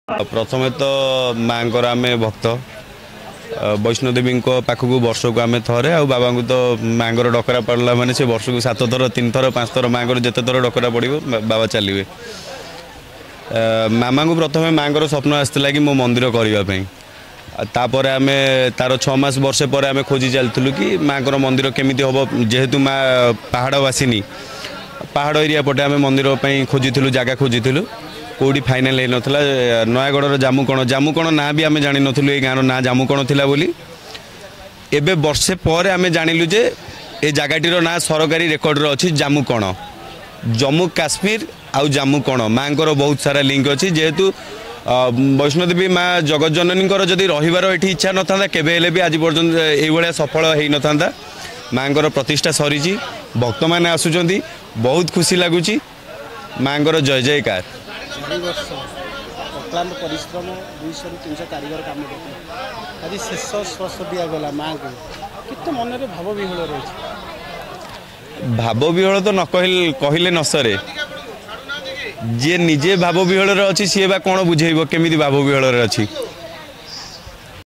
प्रथमे तो माँ आम भक्त वैष्णोदेवी पाखक वर्ष को आम थे आ बाबा को तो माँ डकरा पड़ा मैंने से वर्ष को 7 थर 3 थर 5 थर माँ जिते थर डकरा पड़ो बाबा चलिए। मामा को प्रथम माँ स्वप्न आसाला कि मो मंदिर करने तापर आम तार 6 मास वर्षे पर आम खोजी चलूँ कि माँ मंदिर केमी हम जेहेतु माँ पहाड़वासिनी पहाड़ एरिया पटे आम मंदिर खोजी जगह खोजी कौटी फाइनाल होता नयागढ़ जामुकण ना भी आम जानी नु ये गाँव ना जामुकण थिला बोली एबे वर्षे पर आम जानिलु जे ए जगहटीर ना सरकारी रेकर्ड अच्छी जामुकण जम्मू काश्मीर आउ जामुकण माँ बहुत सारा लिंक अच्छी जेहेतु वैष्णोदेवी माँ जगत जननी जदि रहीबार ये इच्छा न था केबे भी आज पर्यंत ये सफल हो न था। माँ प्रतिष्ठा सरी भक्त मैंने आसुंच बहुत खुशी लगुच माँ जय जयकार। परिश्रम 200-300 कारीगर काम आज शेष स्पर्श दिगला माँ को कितने मन में भाव विहल रही भाव विहल तो न कहले न सरे जी निजे भाव विहल अच्छी सी बा कौन बुझेब केमी भाव विहल अच्छी